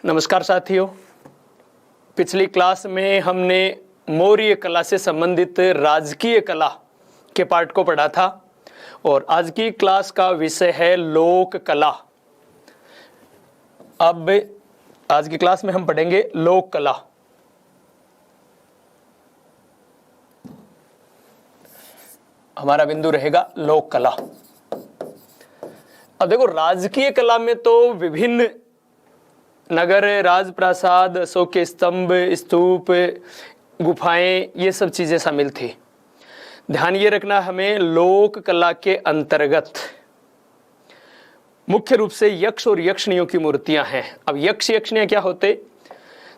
नमस्कार साथियों, पिछली क्लास में हमने मौर्य कला से संबंधित राजकीय कला के पार्ट को पढ़ा था और आज की क्लास का विषय है लोक कला। अब आज की क्लास में हम पढ़ेंगे लोक कला। हमारा बिंदु रहेगा लोक कला। अब देखो, राजकीय कला में तो विभिन्न नगर, राजप्रासाद, अशोक के स्तंभ, स्तूप, गुफाएं, ये सब चीजें शामिल थी। ध्यान ये रखना, हमें लोक कला के अंतर्गत मुख्य रूप से यक्ष और यक्षिणियों की मूर्तियां हैं। अब यक्ष यक्षिणियां क्या होते?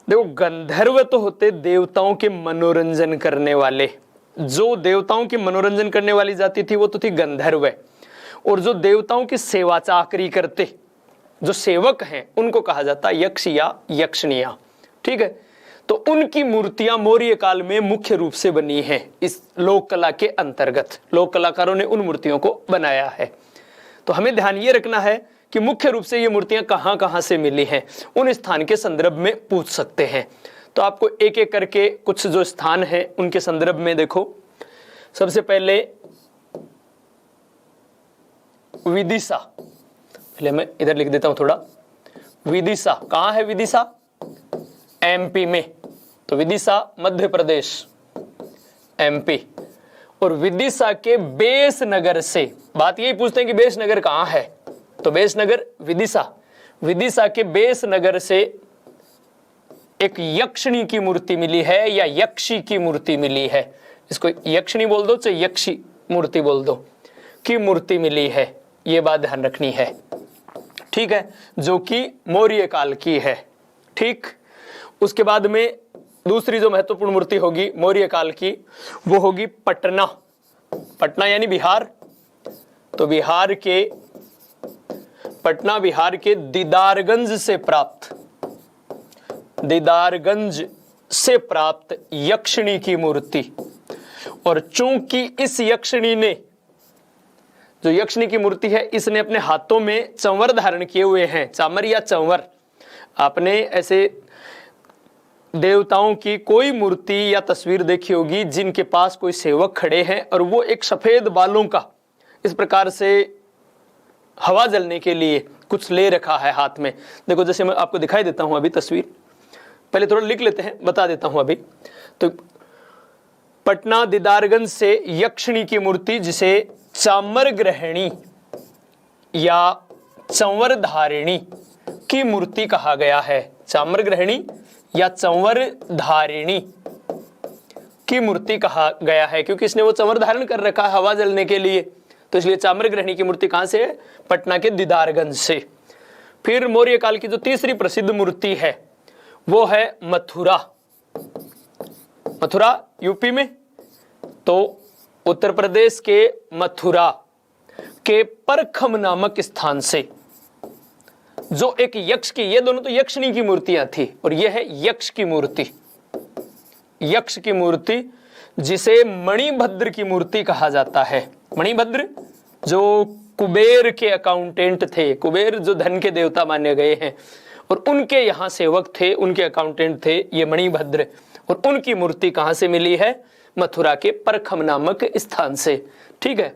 देखो, गंधर्व तो होते देवताओं के मनोरंजन करने वाले। जो देवताओं के मनोरंजन करने वाली जाति थी वो तो थी गंधर्व, और जो देवताओं की सेवा चाकरी करते, जो सेवक हैं, उनको कहा जाता है यक्ष या यक्षिणियां। ठीक है, तो उनकी मूर्तियां मौर्य काल में मुख्य रूप से बनी हैं। इस लोक कला के अंतर्गत लोक कलाकारों ने उन मूर्तियों को बनाया है। तो हमें ध्यान ये रखना है कि मुख्य रूप से ये मूर्तियां कहां कहां से मिली हैं, उन स्थान के संदर्भ में पूछ सकते हैं। तो आपको एक एक करके कुछ जो स्थान हैं उनके संदर्भ में देखो। सबसे पहले विदिशा, पहले मैं इधर लिख देता हूं थोड़ा। विदिशा कहां है? विदिशा एमपी में, तो विदिशा मध्य प्रदेश, एमपी। और विदिशा के बेस नगर से बात यही पूछते हैं कि बेस नगर कहां है, तो बेस नगर विदिशा। विदिशा के बेस नगर से एक यक्षिणी की मूर्ति मिली है या यक्षी की मूर्ति मिली है। इसको यक्षिणी बोल दो चाहे यक्षी मूर्ति बोल दो, की मूर्ति मिली है। ये बात ध्यान रखनी है, ठीक है, जो कि मौर्य काल की है। ठीक, उसके बाद में दूसरी जो महत्वपूर्ण मूर्ति होगी मौर्य काल की, वो होगी पटना। पटना यानी बिहार, तो बिहार के पटना, बिहार के दीदारगंज से प्राप्त, दीदारगंज से प्राप्त यक्षिणी की मूर्ति। और चूंकि इस यक्षिणी ने, जो यक्षिणी की मूर्ति है, इसने अपने हाथों में चंवर धारण किए हुए हैं, चामर या चंवर। आपने ऐसे देवताओं की कोई मूर्ति या तस्वीर देखी होगी जिनके पास कोई सेवक खड़े हैं और वो एक सफेद बालों का इस प्रकार से हवा जलने के लिए कुछ ले रखा है हाथ में। देखो, जैसे मैं आपको दिखाई देता हूं अभी तस्वीर, पहले थोड़ा लिख लेते हैं, बता देता हूं अभी। तो पटना दीदारगंज से यक्षिणी की मूर्ति, जिसे चामर ग्रहणी या चंवर धारिणी की मूर्ति कहा गया है। चामर ग्रहणी या चंवर धारिणी की मूर्ति कहा गया है, क्योंकि इसने वो चंवर धारण कर रखा है हवा जलने के लिए, तो इसलिए चामर ग्रहणी की मूर्ति कहां से है? पटना के दीदारगंज से। फिर मौर्य काल की जो तीसरी प्रसिद्ध मूर्ति है वो है मथुरा। मथुरा यूपी में, तो उत्तर प्रदेश के मथुरा के परखम नामक स्थान से जो एक यक्ष की, ये दोनों तो यक्षिणी की मूर्तियां थी, और ये है यक्ष की मूर्ति। यक्ष की मूर्ति जिसे मणिभद्र की मूर्ति कहा जाता है। मणिभद्र जो कुबेर के अकाउंटेंट थे, कुबेर जो धन के देवता माने गए हैं, और उनके यहाँ सेवक थे, उनके अकाउंटेंट थे ये मणिभद्र। और उनकी मूर्ति कहां से मिली है? मथुरा के परखम नामक स्थान से। ठीक है,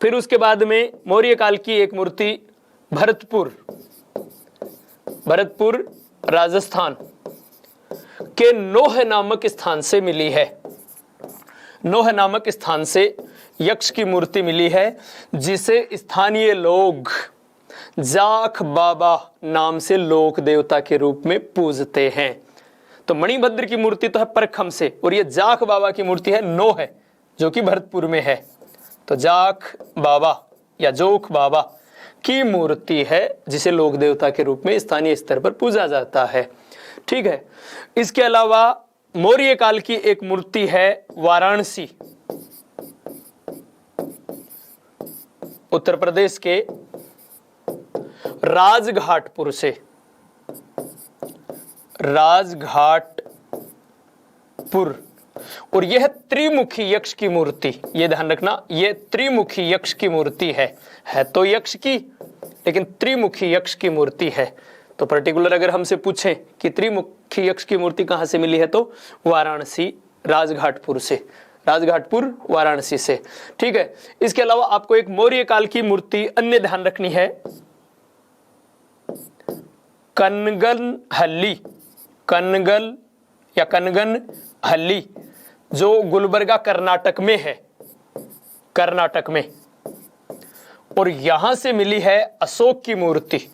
फिर उसके बाद में मौर्य काल की एक मूर्ति भरतपुर, भरतपुर राजस्थान के नोह नामक स्थान से मिली है। नोह नामक स्थान से यक्ष की मूर्ति मिली है, जिसे स्थानीय लोग जाख बाबा नाम से लोक देवता के रूप में पूजते हैं। तो मणिभद्र की मूर्ति तो है परखम से, और ये जाख बाबा की मूर्ति है नोह है, जो कि भरतपुर में है। तो जाख बाबा या जोख बाबा की मूर्ति है, जिसे लोक देवता के रूप में स्थानीय स्तर पर पूजा जाता है। ठीक है, इसके अलावा मौर्य काल की एक मूर्ति है वाराणसी, उत्तर प्रदेश के राजघाटपुर से, राजघाटपुर। और यह त्रिमुखी यक्ष की मूर्ति, यह ध्यान रखना, यह त्रिमुखी यक्ष की मूर्ति है तो यक्ष की, लेकिन त्रिमुखी यक्ष की मूर्ति है। तो पर्टिकुलर अगर हमसे पूछें कि त्रिमुखी यक्ष की मूर्ति कहाँ से मिली है तो वाराणसी, राजघाटपुर से, राजघाटपुर वाराणसी से। ठीक है, इसके अलावा आपको एक मौर्य काल की मूर्ति अन्य ध्यान रखनी है, कनगनहल्ली, कनगल या कनगनहल्ली, जो गुलबर्गा कर्नाटक में है, कर्नाटक में, और यहां से मिली है अशोक की मूर्ति,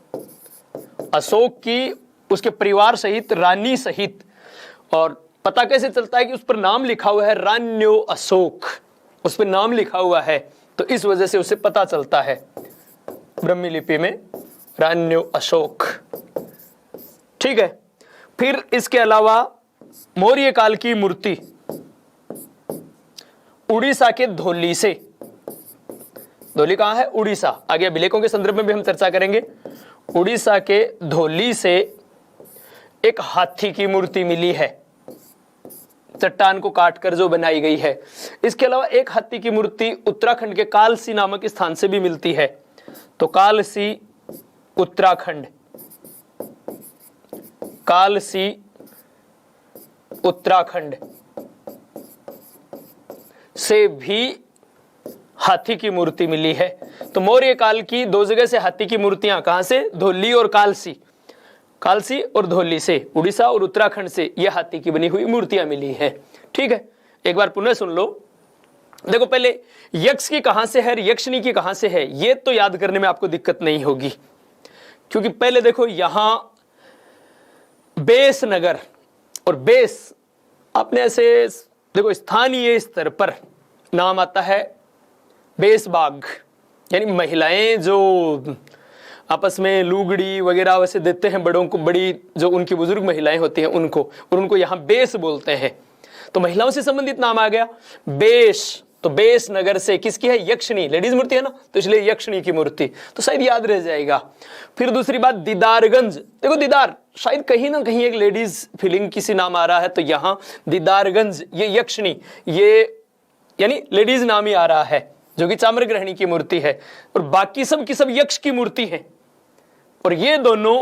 अशोक की, उसके परिवार सहित, रानी सहित। और पता कैसे चलता है कि उस पर नाम लिखा हुआ है रान्यो अशोक, उस पर नाम लिखा हुआ है, तो इस वजह से उसे पता चलता है ब्रह्मी लिपि में रान्यो अशोक। ठीक है, फिर इसके अलावा मौर्य काल की मूर्ति उड़ीसा के धौली से, धौली कहां है? उड़ीसा। आगे अभिलेखों के संदर्भ में भी हम चर्चा करेंगे। उड़ीसा के धौली से एक हाथी की मूर्ति मिली है, चट्टान को काटकर जो बनाई गई है। इसके अलावा एक हाथी की मूर्ति उत्तराखंड के कालसी नामक स्थान से भी मिलती है, तो कालसी उत्तराखंड, कालसी उत्तराखंड से भी हाथी की मूर्ति मिली है। तो मौर्य काल की दो जगह से हाथी की मूर्तियां, कहां से? धौली और कालसी, कालसी और धौली से, उड़ीसा और उत्तराखंड से यह हाथी की बनी हुई मूर्तियां मिली हैं। ठीक है, एक बार पुनः सुन लो। देखो, पहले यक्ष की कहां से है, यक्षिणी की कहां से है, ये तो याद करने में आपको दिक्कत नहीं होगी, क्योंकि पहले देखो यहां बेस नगर, और बेस आपने ऐसे देखो स्थानीय स्तर पर नाम आता है बेस बाग, यानी महिलाएं जो आपस में लुगड़ी वगैरह वैसे देते हैं बड़ों को, बड़ी जो उनकी बुजुर्ग महिलाएं होती हैं उनको, और उनको यहाँ बेस बोलते हैं, तो महिलाओं से संबंधित नाम आ गया बेस। तो बेस नगर से किसकी है? यक्षिणी, लेडीज मूर्ति है ना, तो इसलिए यक्षिणी की मूर्ति, तो शायद याद रह जाएगा। फिर दूसरी बात दीदारगंज, देखो दीदार शायद कहीं ना कहीं एक लेडीज फीलिंग किसी नाम आ रहा है, तो यहाँ दीदारगंज, ये यक्षिणी, ये यानी लेडीज नाम ही आ रहा है, जो कि चाम्रग्रहणी की मूर्ति है, और बाकी सब की सब यक्ष की मूर्ति है, और ये दोनों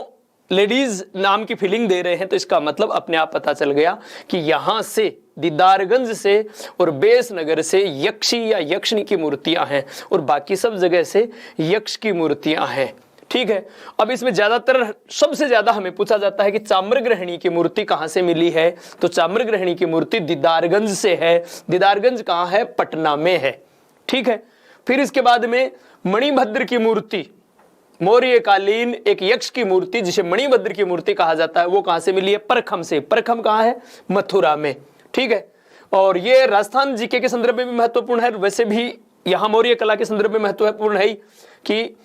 लेडीज नाम की फीलिंग दे रहे हैं, तो इसका मतलब अपने आप पता चल गया कि यहां से दीदारगंज से और बेस नगर से यक्षी या यक्षिणी की मूर्तियां हैं, और बाकी सब जगह से यक्ष की मूर्तियां हैं। ठीक है, अब इसमें ज्यादातर सबसे ज्यादा हमें पूछा जाता है कि चाम्रग्रहणी की मूर्ति कहां से मिली है, तो चाम्रग्रहणी की मूर्ति दीदारगंज से है। दीदारगंज कहां है? पटना में है। ठीक है, फिर इसके बाद में मणिभद्र की मूर्ति, मौर्यकालीन एक यक्ष की मूर्ति जिसे मणिभद्र की मूर्ति कहा जाता है, वो कहां से मिली है? परखम से। परखम कहां है? मथुरा में। ठीक है, और ये राजस्थान जीके के संदर्भ में भी महत्वपूर्ण है, वैसे भी यहां मौर्य कला के संदर्भ में महत्वपूर्ण है कि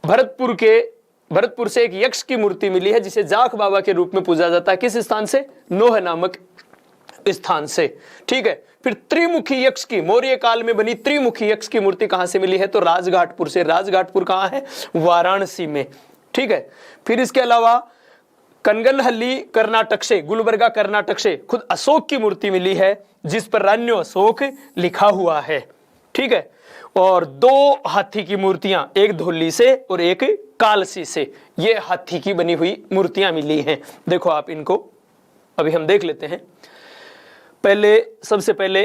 भरतपुर से एक यक्ष की मूर्ति मिली है जिसे जाख बाबा के रूप में पूजा जाता है। किस स्थान से? नोह नामक स्थान से। ठीक है, फिर त्रिमुखी यक्ष की, मौर्य काल में बनी त्रिमुखी यक्ष की मूर्ति कहां से मिली है? तो राजघाटपुर से। राजघाटपुर कहां है? वाराणसी में। ठीक है, फिर इसके अलावा कनगनहल्ली कर्नाटक से, गुलबर्गा कर्नाटक से खुद अशोक की मूर्ति मिली है जिस पर रान्यो अशोक लिखा हुआ है। ठीक है, और दो हाथी की मूर्तियां, एक धौली से और एक कालसी से, ये हाथी की बनी हुई मूर्तियां मिली हैं। देखो आप इनको अभी हम देख लेते हैं। पहले सबसे पहले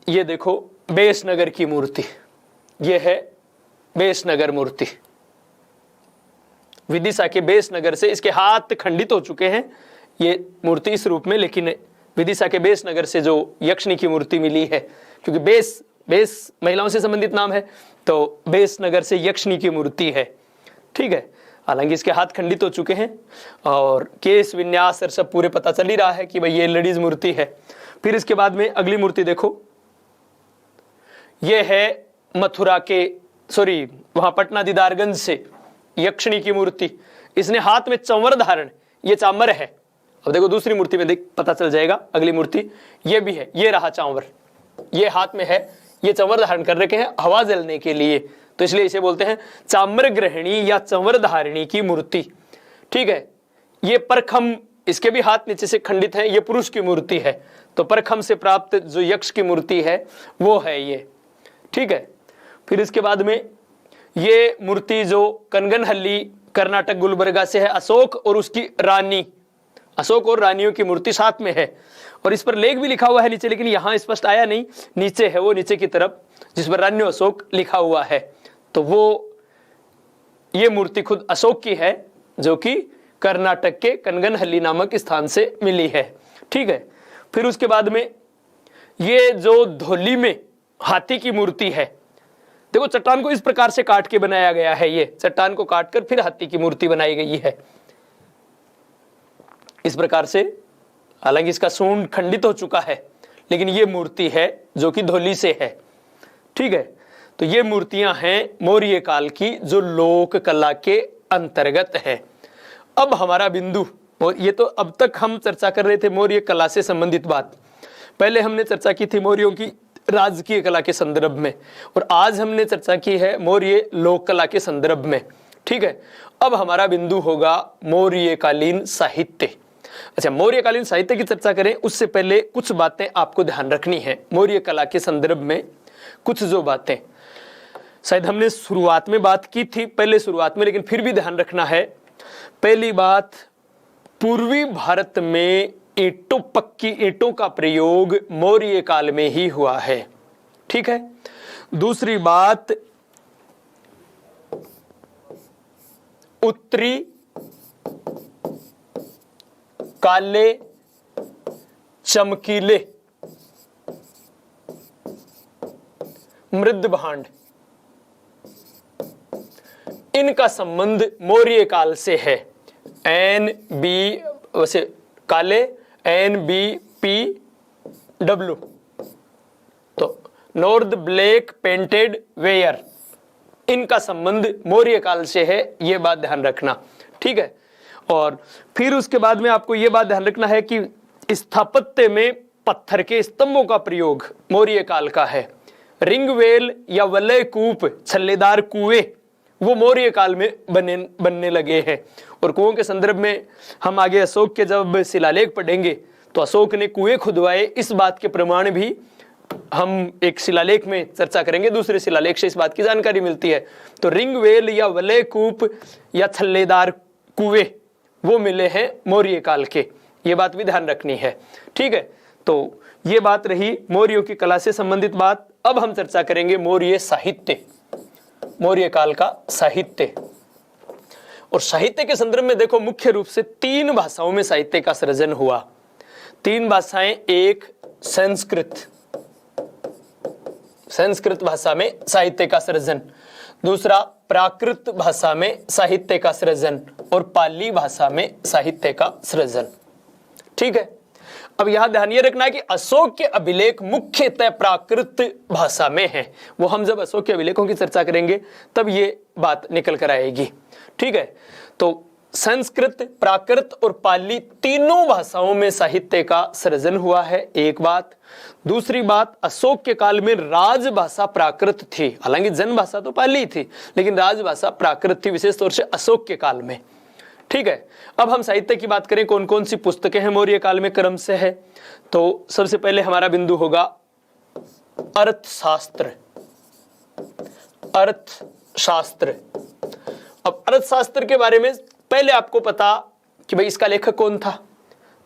ये देखो बेसनगर की मूर्ति, ये है बेसनगर मूर्ति, विदिशा के बेसनगर से। इसके हाथ खंडित हो चुके हैं ये मूर्ति इस रूप में, लेकिन विदिशा के बेसनगर से जो यक्षिणी की मूर्ति मिली है, क्योंकि बेस महिलाओं से संबंधित नाम है, तो बेसनगर से यक्षिणी की मूर्ति है। ठीक है, हालांकि इसके हाथ खंडित हो चुके हैं और केस विन्यास और सब पूरे पता चल ही रहा है कि भाई ये लेडीज मूर्ति है। फिर इसके बाद में अगली मूर्ति देखो, ये है मथुरा के वहां पटना दीदारगंज से यक्षिणी की मूर्ति। इसने हाथ में चंवर धारण, ये चामर है। अब देखो दूसरी मूर्ति में देख पता चल जाएगा। अगली मूर्ति ये भी है, ये रहा चांवर, ये हाथ में है, ये चंवर धारण कर रखे हैं हवा जलने के लिए, तो इसलिए इसे बोलते हैं चाम्रग्रहणी या चंवर धारिणी की मूर्ति। ठीक है, ये परखम, इसके भी हाथ नीचे से खंडित हैं, ये पुरुष की मूर्ति है, तो परखम से प्राप्त जो यक्ष की मूर्ति है वो है ये। ठीक है, फिर इसके बाद में ये मूर्ति जो कनगनहल्ली कर्नाटक गुलबर्गा से है अशोक और उसकी रानी, अशोक और रानियों की मूर्ति साथ में है। और इस पर लेख भी लिखा हुआ है नीचे, लेकिन यहां स्पष्ट आया नहीं, नीचे है वो, नीचे की तरफ जिस पर रान्यो अशोक लिखा हुआ है। तो वो ये मूर्ति खुद अशोक की है, जो कि कर्नाटक के कनगनहल्ली नामक स्थान से मिली है। ठीक है, फिर उसके बाद में ये जो धौली में हाथी की मूर्ति है, देखो चट्टान को इस प्रकार से काट के बनाया गया है, ये चट्टान को काट कर फिर हाथी की मूर्ति बनाई गई है इस प्रकार से। हालांकि इसका सूंड खंडित हो चुका है, लेकिन ये मूर्ति है जो कि धौली से है। ठीक है, तो ये मूर्तियां हैं मौर्य काल की, जो लोक कला के अंतर्गत है। अब हमारा बिंदु, और ये तो अब तक हम चर्चा कर रहे थे मौर्य कला से संबंधित बात। पहले हमने चर्चा की थी मौर्यों की राजकीय कला के संदर्भ में, और आज हमने चर्चा की है मौर्य लोक कला के संदर्भ में। ठीक है, अब हमारा बिंदु होगा मौर्यकालीन साहित्य। अच्छा, मौर्यकालीन साहित्य की चर्चा करें उससे पहले कुछ बातें आपको ध्यान रखनी है मौर्य कला के संदर्भ में। कुछ जो बातें शायद हमने शुरुआत में बात की थी, पहले शुरुआत में, लेकिन फिर भी ध्यान रखना है। पहली बात, पूर्वी भारत में ईंटों, पक्की ईंटों का प्रयोग मौर्य काल में ही हुआ है। ठीक है, दूसरी बात, उत्तरी काले चमकीले मृद भांड, इनका संबंध मौर्य काल से है। NB, वैसे काले NBPW, तो नॉर्थ ब्लैक पेंटेड वेयर, इनका संबंध मौर्य काल से है, यह बात ध्यान रखना। ठीक है, और फिर उसके बाद में आपको यह बात ध्यान रखना है कि स्थापत्य में पत्थर के स्तंभों का प्रयोग मौर्य काल का है। रिंगवेल या वलय कूप, छल्लेदार कुएं, वो मौर्य काल में बनने लगे हैं। और कुओं के संदर्भ में हम आगे अशोक के जब शिलालेख पढ़ेंगे तो अशोक ने कुएं खुदवाए, इस बात के प्रमाण भी हम एक शिलालेख में चर्चा करेंगे, दूसरे शिलालेख से इस बात की जानकारी मिलती है। तो रिंगवेल या वलय कूप या छल्लेदार कुएं वो मिले हैं मौर्य काल के, ये बात भी ध्यान रखनी है। ठीक है, तो ये बात रही मौर्यों की कला से संबंधित बात। अब हम चर्चा करेंगे मौर्य साहित्य, मौर्य काल का साहित्य। और साहित्य के संदर्भ में देखो मुख्य रूप से 3 भाषाओं में साहित्य का सृजन हुआ। 3 भाषाएं, एक संस्कृत, संस्कृत भाषा में साहित्य का सृजन, दूसरा प्राकृत भाषा में साहित्य का सृजन, और पाली भाषा में साहित्य का सृजन। ठीक है, अब यहां ध्यान ये रखना है कि अशोक के अभिलेख मुख्यतः प्राकृत भाषा में है। वो हम जब अशोक के अभिलेखों की चर्चा करेंगे तब ये बात निकल कर आएगी। ठीक है, तो संस्कृत, प्राकृत और पाली तीनों भाषाओं में साहित्य का सृजन हुआ है, एक बात। दूसरी बात, अशोक के काल में राजभाषा प्राकृत थी, हालांकि जनभाषा तो पाली थी, लेकिन राजभाषा प्राकृत थी, विशेष तौर से अशोक के काल में। ठीक है, अब हम साहित्य की बात करें, कौन कौन सी पुस्तकें हैं मौर्य काल में क्रम से है। तो सबसे पहले हमारा बिंदु होगा अर्थशास्त्र, अर्थशास्त्र। अब अर्थशास्त्र के बारे में पहले आपको पता कि भाई इसका लेखक कौन था।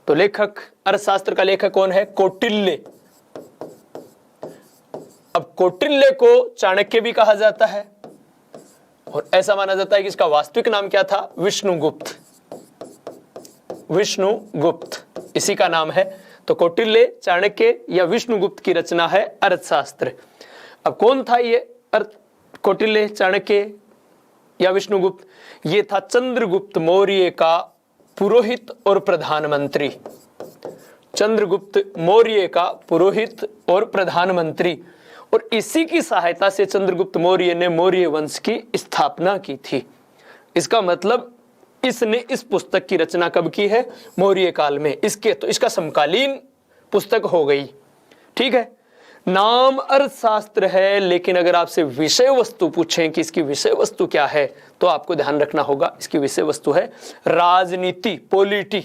तो लेखक, अर्थशास्त्र का लेखक कौन है? कौटिल्य। अब कौटिल्य को चाणक्य भी कहा जाता है, और ऐसा माना जाता है कि इसका वास्तविक नाम क्या था? विष्णुगुप्त, विष्णुगुप्त इसी का नाम है। तो कौटिल्य, चाणक्य या विष्णुगुप्त की रचना है अर्थशास्त्र। अब कौन था ये कौटिल्य, चाणक्य या विष्णुगुप्त? ये था चंद्रगुप्त मौर्य का पुरोहित और प्रधानमंत्री, चंद्रगुप्त मौर्य का पुरोहित और प्रधानमंत्री। और इसी की सहायता से चंद्रगुप्त मौर्य ने मौर्य वंश की स्थापना की थी। इसका मतलब इसने इस पुस्तक की रचना कब की है? मौर्य काल में। इसका समकालीन पुस्तक हो गई। ठीक है, नाम अर्थशास्त्र है, लेकिन अगर आपसे विषय वस्तु पूछें कि इसकी विषय वस्तु क्या है, तो आपको ध्यान रखना होगा इसकी विषय वस्तु है राजनीति, पॉलिटी।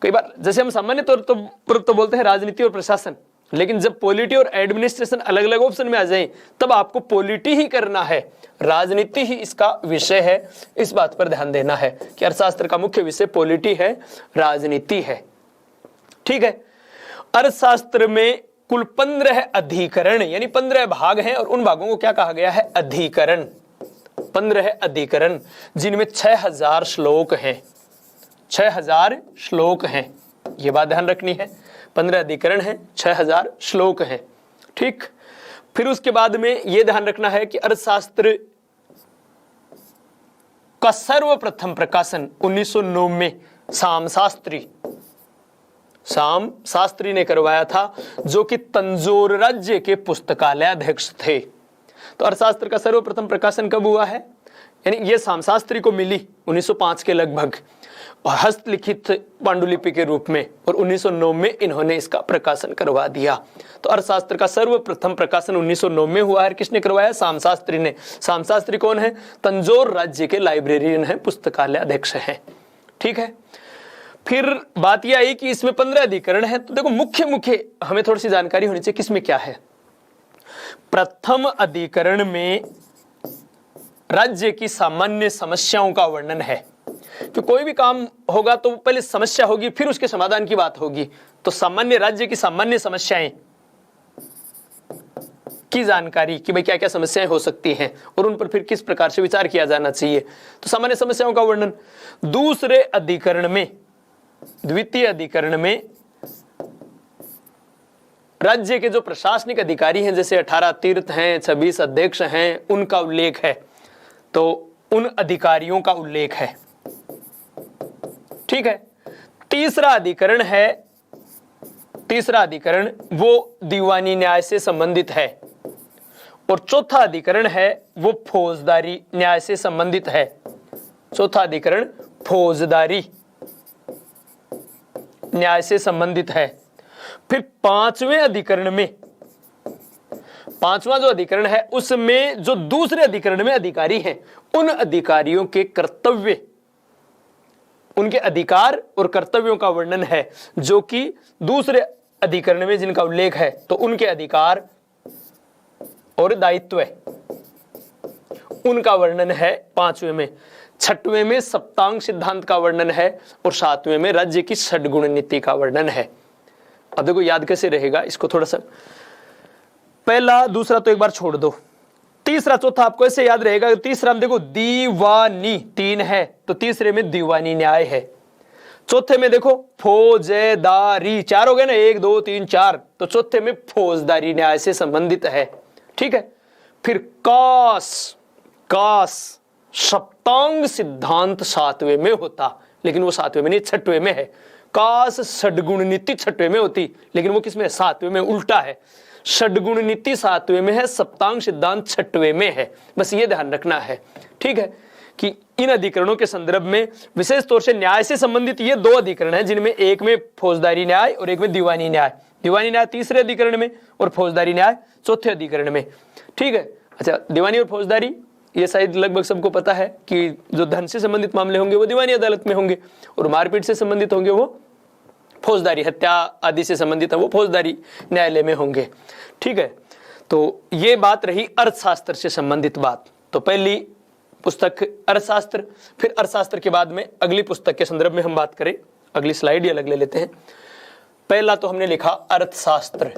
कई बार जैसे हम सामान्य तौर पर तो बोलते हैं राजनीति और प्रशासन, लेकिन जब पॉलिटी और एडमिनिस्ट्रेशन अलग अलग ऑप्शन में आ जाए तब आपको पॉलिटी ही करना है, राजनीति ही इसका विषय है। इस बात पर ध्यान देना है कि अर्थशास्त्र का मुख्य विषय पॉलिटी है, राजनीति है। ठीक है। अर्थशास्त्र में कुल 15 अधिकरण यानी 15 भाग हैं और उन भागों को क्या कहा गया है? अधिकरण। 15 अधिकरण जिनमें 6000 श्लोक हैं। 6000 श्लोक हैं, ये बात ध्यान रखनी है। 15 अधिकरण हैं, 6000 श्लोक हैं। ठीक। फिर उसके बाद में यह ध्यान रखना है कि अर्थशास्त्र का सर्वप्रथम प्रकाशन 1909 में शाम शास्त्री ने करवाया था, जो कि तंजौर राज्य के पुस्तकालय अध्यक्ष थे। तो अर्थशास्त्र का सर्वप्रथम प्रकाशन कब हुआ है? यानी ये शाम शास्त्री को मिली 1905 के लगभग हस्तलिखित पांडुलिपि के रूप में, और 1909 में इन्होंने इसका प्रकाशन करवा दिया। तो अर्थशास्त्र का सर्वप्रथम प्रकाशन 1909 में हुआ है। किसने करवाया? शाम शास्त्री ने। शाम शास्त्री कौन है? तंजौर राज्य के लाइब्रेरियन है, पुस्तकालय अध्यक्ष हैं। ठीक है। फिर बात यह आई कि इसमें 15 अधिकरण है। तो देखो मुख्य हमें थोड़ी सी जानकारी होनी चाहिए किसमें क्या है। प्रथम अधिकरण में राज्य की सामान्य समस्याओं का वर्णन है। तो कोई भी काम होगा तो पहले समस्या होगी, फिर उसके समाधान की बात होगी। तो सामान्य राज्य की सामान्य समस्याएं की जानकारी कि भाई क्या क्या समस्याएं हो सकती हैं और उन पर फिर किस प्रकार से विचार किया जाना चाहिए। तो सामान्य समस्याओं का वर्णन। दूसरे अधिकरण में, द्वितीय अधिकरण में राज्य के जो प्रशासनिक अधिकारी हैं, जैसे 18 तीर्थ हैं, 26 अध्यक्ष हैं, उनका उल्लेख है। तो उन अधिकारियों का उल्लेख है। ठीक है। तीसरा अधिकरण वो दीवानी न्याय से संबंधित है, और चौथा अधिकरण है वो फौजदारी न्याय से संबंधित है। चौथा अधिकरण फौजदारी न्याय से संबंधित है। फिर पांचवें अधिकरण में, पांचवा जो अधिकरण है उसमें जो दूसरे अधिकरण में अधिकारी हैं, उन अधिकारियों के कर्तव्य, उनके अधिकार और कर्तव्यों का वर्णन है, जो कि दूसरे अधिकरण में जिनका उल्लेख है। तो उनके अधिकार और दायित्व उनका वर्णन है पांचवें में। छठवें में सप्तांग सिद्धांत का वर्णन है, और सातवें में राज्य की षड्गुण नीति का वर्णन है। अब देखो याद कैसे रहेगा इसको, थोड़ा सा पहला दूसरा तो एक बार छोड़ दो, तीसरा चौथा आपको ऐसे याद रहेगा। तीसरा में देखो दीवानी 3 है, तो तीसरे में दीवानी न्याय है। चौथे में देखो फौजदारी 4 हो गए ना, 1 2 3 4, तो चौथे में फौजदारी न्याय से संबंधित है। ठीक है। फिर कास सप्तांग सिद्धांत 7वें में होता, लेकिन वो 7वें में नहीं, 6वें में है। कास षड्गुण नीति 6वें में होती, लेकिन वो किसमें? 7वें में, उल्टा है। षड्गुण नीति 7वें में है, सप्तांग सिद्धांत 6वें में है। बस ये ध्यान रखना है। ठीक है कि इन अधिकरणों के संदर्भ में विशेष तौर से न्याय से संबंधित ये 2 अधिकरण हैं, जिनमें एक में फौजदारी न्याय और एक में दीवानी न्याय। दीवानी न्याय तीसरे अधिकरण में और फौजदारी न्याय चौथे अधिकरण में। ठीक है। अच्छा, दीवानी और फौजदारी ये शायद लगभग सबको पता है कि जो धन से संबंधित मामले होंगे वो दीवानी अदालत में होंगे, और मारपीट से संबंधित होंगे वो फौजदारी, हत्या आदि से संबंधित है वो फौजदारी न्यायालय में होंगे। ठीक है। तो ये बात रही अर्थशास्त्र से संबंधित बात। तो पहली पुस्तक अर्थशास्त्र, फिर अर्थशास्त्र के बाद में अगली पुस्तक के संदर्भ में हम बात करें। अगली स्लाइड ही अलग ले लेते हैं। पहला तो हमने लिखा अर्थशास्त्र,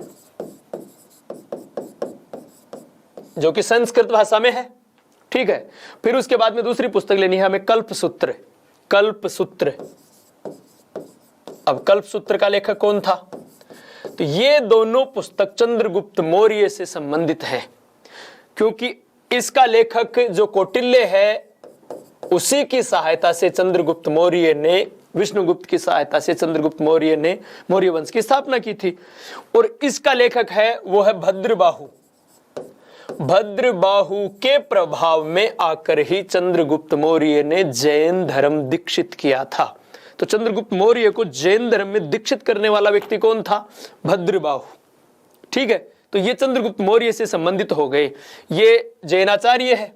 जो कि संस्कृत भाषा में है। ठीक है। फिर उसके बाद में दूसरी पुस्तक लेनी है हमें, कल्पसूत्र। कल्पसूत्र, अब कल्पसूत्र का लेखक कौन था? तो ये दोनों पुस्तक चंद्रगुप्त मौर्य से संबंधित हैं, क्योंकि इसका लेखक जो कौटिल्य है उसी की सहायता से चंद्रगुप्त मौर्य ने, विष्णुगुप्त की सहायता से चंद्रगुप्त मौर्य ने मौर्य वंश की स्थापना की थी। और इसका लेखक है वो है भद्रबाहु। भद्रबाहु के प्रभाव में आकर ही चंद्रगुप्त मौर्य ने जैन धर्म दीक्षित किया था। तो चंद्रगुप्त मौर्य को जैन धर्म में दीक्षित करने वाला व्यक्ति कौन था? भद्रबाहु। ठीक है। तो ये चंद्रगुप्त मौर्य से संबंधित हो गए। ये जैनाचार्य है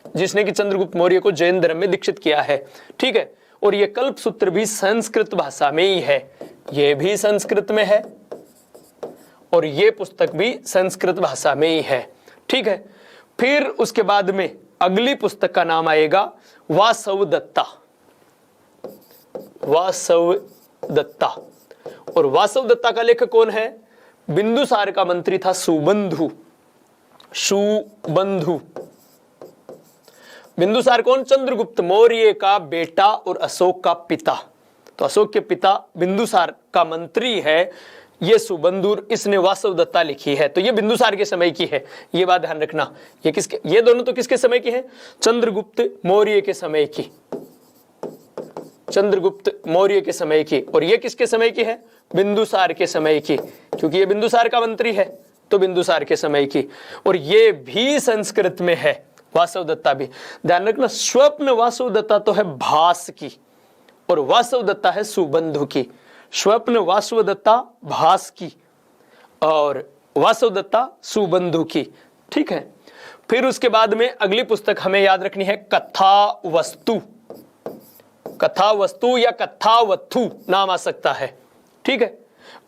जिसने कि चंद्रगुप्त मौर्य को जैन धर्म में दीक्षित किया है। ठीक है। और ये कल्पसूत्र भी संस्कृत भाषा में ही है, ये भी संस्कृत में है और ये पुस्तक भी संस्कृत भाषा में ही है। ठीक है। फिर उसके बाद में अगली पुस्तक का नाम आएगा वासव दत्ता। वासव दत्ता। और वासव दत्ता का लेखक कौन है? बिंदुसार का मंत्री था सुबंधु। सुबंधु। बिंदुसार कौन? चंद्रगुप्त मौर्य का बेटा और अशोक का पिता। तो अशोक के पिता बिंदुसार का मंत्री है ये सुबंधु, इसने वासव दत्ता लिखी है। तो ये बिंदुसार के समय की है, ये बात ध्यान रखना। ये किसके, ये दोनों तो किसके समय की है? चंद्रगुप्त मौर्य के समय की। चंद्रगुप्त मौर्य के समय की। और ये किसके समय की है? बिंदुसार के समय की, क्योंकि ये बिंदुसार का मंत्री है तो बिंदुसार के समय की। और ये भी संस्कृत में है, वासव दत्ता भी। ध्यान रखना, स्वप्न वासव दत्ता तो है भास की और वासव दत्ता है सुबंधु की। स्वप्न वासव दत्ता भास की और वासव दत्ता सुबंधु की। ठीक है। फिर उसके बाद में अगली पुस्तक हमें याद रखनी है कथा वस्तु। कथा वस्तु या कथावत्थु नाम आ सकता है। ठीक है।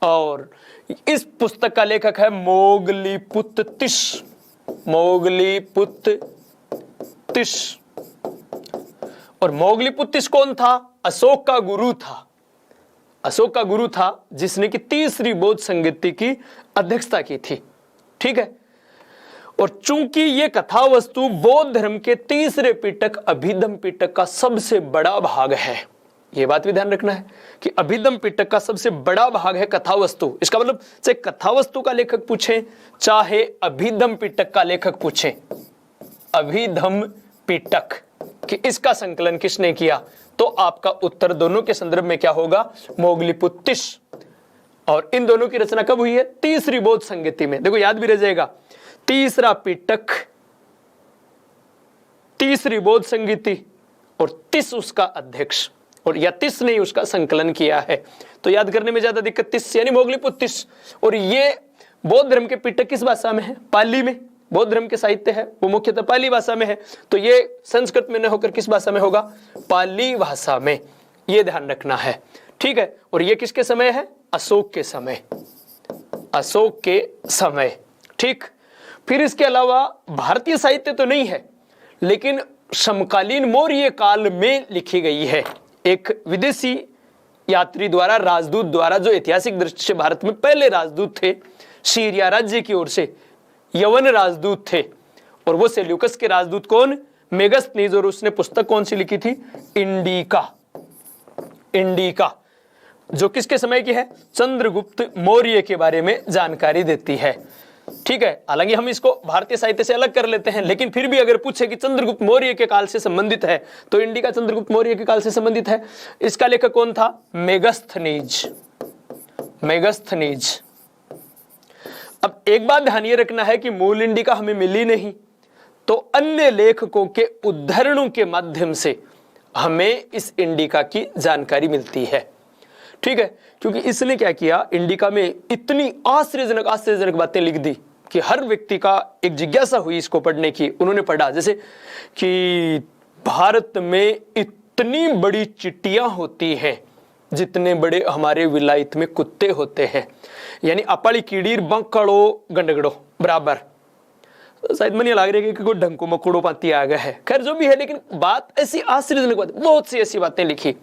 और इस पुस्तक का लेखक है मोगलीपुत्तिश। मोगलीपुत्तिश। और मोगलीपुत्तिश कौन था? अशोक का गुरु था। अशोक का गुरु था जिसने कि तीसरी बौद्ध संगति की अध्यक्षता की थी। ठीक है। और चूंकि ये कथा वस्तु बौद्ध धर्म के तीसरे पिटक अभिधम पिटक का सबसे बड़ा भाग है, ये बात भी ध्यान रखना है कि अभिधम पिटक का सबसे बड़ा भाग है कथा वस्तु। इसका मतलब चाहे कथा वस्तु का लेखक पूछे चाहे अभिधम पिटक का लेखक पूछे, अभिधम पिटक कि इसका संकलन किसने किया, तो आपका उत्तर दोनों के संदर्भ में क्या होगा? मोगलीपुत्तिश। और इन दोनों की रचना कब हुई है? तीसरी बौद्ध संगति में। देखो याद भी रह जाएगा, तीसरा पिटक, तीसरी बौद्ध संगति और तिस उसका अध्यक्ष, और या तिस ने उसका संकलन किया है। तो याद करने में ज्यादा दिक्कत, तिस यानी मोगलीपुत्तिश। और ये बौद्ध धर्म के पिटक किस भाषा में है? पाली में। बौद्ध धर्म के साहित्य है वो मुख्यतः पाली भाषा में है, तो ये संस्कृत में न होकर किस भाषा में होगा? पाली भाषा में। ये ध्यान रखना है। ठीक है। और ये किसके समय है? अशोक के समय। अशोक के समय। ठीक। फिर इसके अलावा भारतीय साहित्य तो नहीं है, लेकिन समकालीन मौर्य काल में लिखी गई है। एक विदेशी यात्री द्वारा, राजदूत द्वारा, जो ऐतिहासिक दृष्टि से भारत में पहले राजदूत थे, सीरिया राज्य की ओर से यवन राजदूत थे, और वो सेल्यूकस के राजदूत कौन? मेगस्थनीज। और उसने पुस्तक कौन सी लिखी थी? इंडिका। इंडिका, जो किसके समय की है? चंद्रगुप्त मौर्य के बारे में जानकारी देती है। ठीक है। हालांकि हम इसको भारतीय साहित्य से अलग कर लेते हैं, लेकिन फिर भी अगर पूछे कि चंद्रगुप्त मौर्य के काल से संबंधित है तो इंडिका चंद्रगुप्त मौर्य के काल से संबंधित है। इसका लेखक कौन था? मेगस्थनीज। मेगस्थनीज। अब एक बात ध्यान ये रखना है कि मूल इंडिका हमें मिली नहीं, तो अन्य लेखकों के उद्धरणों के माध्यम से हमें इस इंडिका की जानकारी मिलती है। ठीक है। क्योंकि इसने क्या किया, इंडिका में इतनी आश्चर्यजनक बातें लिख दी कि हर व्यक्ति का एक जिज्ञासा हुई इसको पढ़ने की। उन्होंने पढ़ा जैसे कि भारत में इतनी बड़ी चिट्टियां होती हैं जितने बड़े हमारे विलायत में कुत्ते होते हैं, यानी अपाली कीड़ीर बंकड़ो गंडगड़ो बराबर। शायद मन ये लग रहा है कि कोई ढंको मकोड़ो पाती आ गया है। खैर जो भी है, लेकिन बात ऐसी आश्चर्यजनक बात, बहुत सी ऐसी बातें लिखी।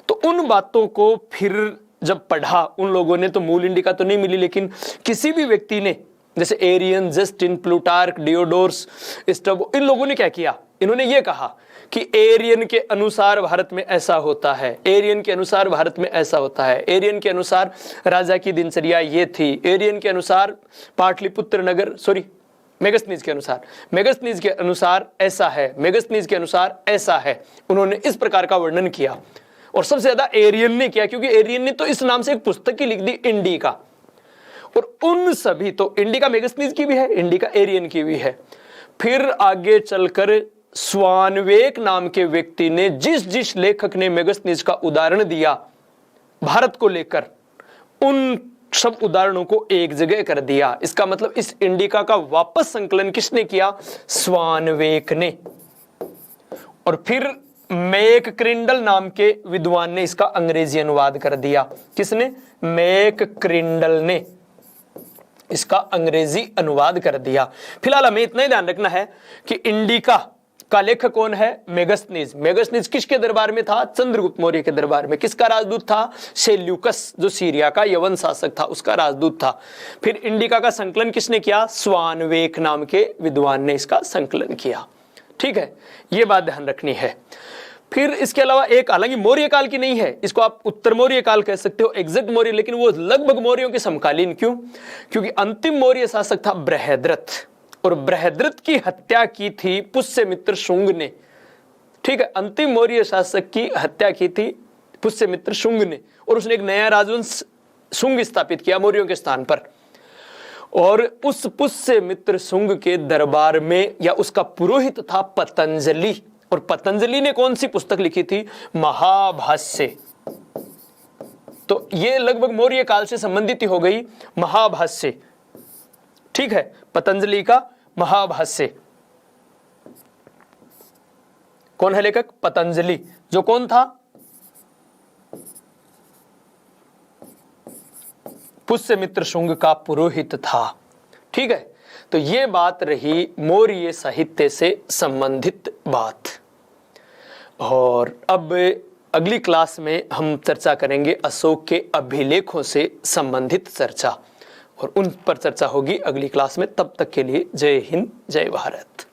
तो उन बातों को फिर जब पढ़ा उन लोगों ने, तो मूल इंडिका तो नहीं मिली, लेकिन किसी भी व्यक्ति ने, जैसे Arrian, Justin, Plutarch, Diodorus, Strabo, इन लोगों ने क्या किया? इन्होंने ये कहा कि एरियन के अनुसार भारत में ऐसा होता है, एरियन के अनुसार भारत में ऐसा होता है, एरियन के अनुसार राजा की दिनचर्या ये थी, एरियन के अनुसार पाटलिपुत्र नगर, मेगस्थनीज के अनुसार, मेगस्थनीज के अनुसार ऐसा है, मेगस्थनीज के अनुसार ऐसा है। उन्होंने इस प्रकार का वर्णन किया, और सबसे ज्यादा एरियन ने किया, क्योंकि एरियन ने तो इस नाम से एक पुस्तक ही लिख दी, इंडिका। और उन सभी, तो इंडिका मेगस्थनीज की भी है, इंडिका एरियन की भी है। फिर आगे चलकर स्वानवेक नाम के व्यक्ति ने जिस लेखक ने मेगस्थनीज का उदाहरण दिया भारत को लेकर, उन सब उदाहरणों को एक जगह कर दिया। इसका मतलब इस इंडिका का वापस संकलन किसने किया? स्वानवेक ने। और फिर मैक क्रिंडल नाम के विद्वान ने इसका अंग्रेजी अनुवाद कर दिया। किसने? मैक क्रिंडल ने इसका अंग्रेजी अनुवाद कर दिया। फिलहाल हमें इतना ही ध्यान रखना है कि इंडिका का लेखक कौन है? मेगस्थनीज। मेगस्थनीज किसके दरबार में था? चंद्रगुप्त मौर्य के दरबार में। किसका राजदूत था? सेल्यूकस, जो सीरिया का यवन शासक था, उसका राजदूत था। फिर इंडिका का संकलन किसने किया? स्वानवेक नाम के विद्वान ने इसका संकलन किया। ठीक है, ये बात ध्यान रखनी है। फिर इसके अलावा एक, हालांकि मौर्य काल की नहीं है, इसको आप उत्तर मौर्य काल कह सकते हो, एग्जैक्ट मौर्य, लेकिन वो लगभग मौर्यों के समकालीन। क्यों? क्योंकि अंतिम मौर्य शासक था बृहद्रथ, और बृहद्रथ की हत्या की थी पुष्यमित्र शुंग ने। ठीक है, अंतिम मौर्य शासक की हत्या की थी पुष्यमित्र शुंग ने, और उसने एक नया राजवंश शुंग स्थापित किया मौर्यों के स्थान पर। और उस पुष्यमित्र शुंग के दरबार में, या उसका पुरोहित था पतंजलि, और पतंजलि ने कौन सी पुस्तक लिखी थी? महाभाष्य। तो ये लगभग मौर्य काल से संबंधित हो गई महाभाष्य। ठीक है, पतंजलि का महाभाष्य। कौन है लेखक? पतंजलि, जो कौन था? पुष्यमित्र शुंग का पुरोहित था। ठीक है, तो ये बात रही मौर्य साहित्य से संबंधित बात। और अब अगली क्लास में हम चर्चा करेंगे अशोक के अभिलेखों से संबंधित चर्चा, और उन पर चर्चा होगी अगली क्लास में। तब तक के लिए जय हिंद, जय भारत।